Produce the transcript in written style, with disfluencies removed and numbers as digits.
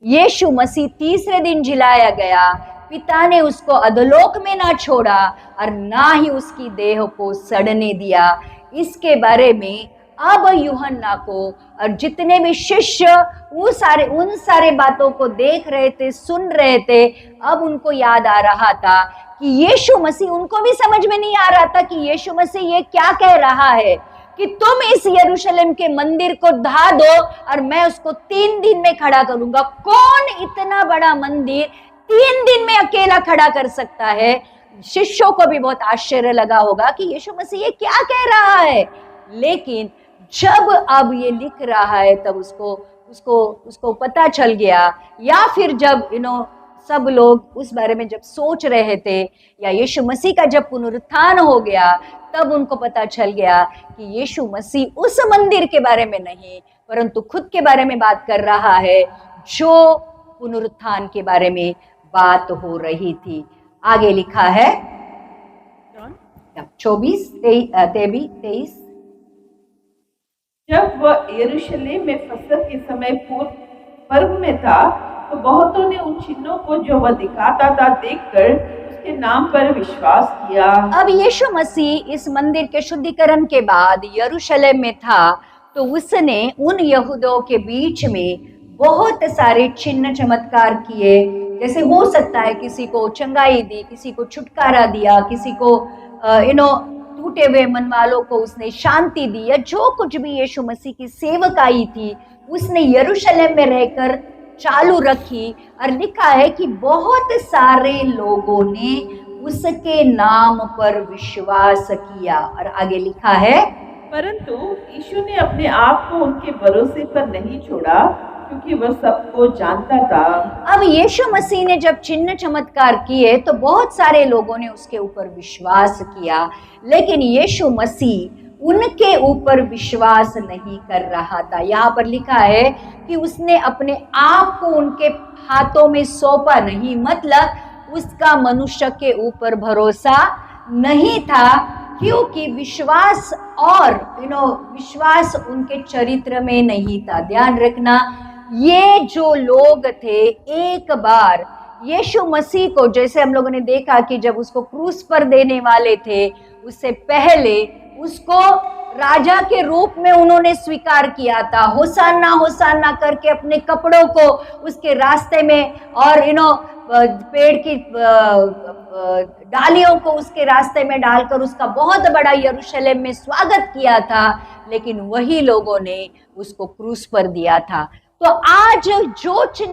यीशु मसीह तीसरे दिन जिलाया गया, पिता ने उसको अधोलोक में ना छोड़ा और ना ही उसकी देह को सड़ने दिया। इसके बारे में अब यूहन्ना को और जितने भी शिष्य उन सारे बातों को देख रहे थे, सुन रहे थे, अब उनको याद आ रहा था कि यीशु मसीह, उनको भी समझ में नहीं आ रहा था कि यीशु मसीह ये क्या कह रहा है कि तुम इस यरूशलेम के मंदिर को ढा दो और मैं उसको 3 दिन में खड़ा करूंगा। कौन इतना बड़ा मंदिर 3 दिन में अकेला खड़ा कर सकता है? शिष्यों को भी बहुत आश्चर्य लगा होगा कि यीशु मसीह ये क्या कह रहा है। लेकिन जब अब ये लिख रहा है तब उसको पता चल गया, या फिर जब सब लोग उस बारे में जब सोच रहे थे, या यीशु मसीह का जब पुनरुत्थान हो गया, तब उनको पता चल गया कि यीशु मसीह उस मंदिर के बारे में नहीं परंतु खुद के बारे में बात कर रहा है, जो पुनरुत्थान के बारे में बात हो रही थी। आगे लिखा है 24-23। जब वह यरूशलेम में फसह के समय पूर्व पर्व में था, तो बहुतों ने उन चिन्हों को जो वह दिखाता था देखकर उसके नाम पर विश्वास किया। अब यीशु मसीह इस मंदिर के शुद्धिकरण के बाद यरूशलेम में था, तो उसने उन यहूदियों के बीच में बहुत सारे चिन्ह चमत्कार किए। जैसे हो सकता है किसी को चंगाई दी, किसी को छुटकारा दिया, किसी को टूटे हुए मन वालों को उसने शांति दी, या जो कुछ भी यीशु मसीह की सेवकाई थी उसने यरूशलेम में रहकर चालू रखी। और लिखा है कि बहुत सारे लोगों ने उसके नाम पर विश्वास किया। और आगे लिखा है, परंतु यीशु ने अपने आप को उनके भरोसे पर नहीं छोड़ा, क्योंकि वह सबको जानता था। अब यीशु मसीह ने जब चिन्ह चमत्कार किए तो बहुत सारे लोगों ने उसके ऊपर विश्वास किया, लेकिन यीशु मसीह उनके ऊपर विश्वास नहीं कर रहा था। यहाँ पर लिखा है कि उसने अपने आप को उनके हाथों में सौंपा नहीं, मतलब उसका मनुष्य के ऊपर भरोसा नहीं था, क्योंकि विश्वास विश्वास उनके चरित्र में नहीं था। ध्यान रखना, ये जो लोग थे एक बार यीशु मसीह को, जैसे हम लोगों ने देखा कि जब उसको क्रूस पर देने वाले थे, उससे पहले उसको राजा के रूप में उन्होंने स्वीकार किया था। होसाना होसाना करके अपने कपड़ों को उसके रास्ते में और पेड़ की डालियों को उसके रास्ते में डालकर उसका बहुत बड़ा यरूशलेम में स्वागत किया था, लेकिन वही लोगों ने उसको क्रूस पर दिया था। तो आज जो चिन्ह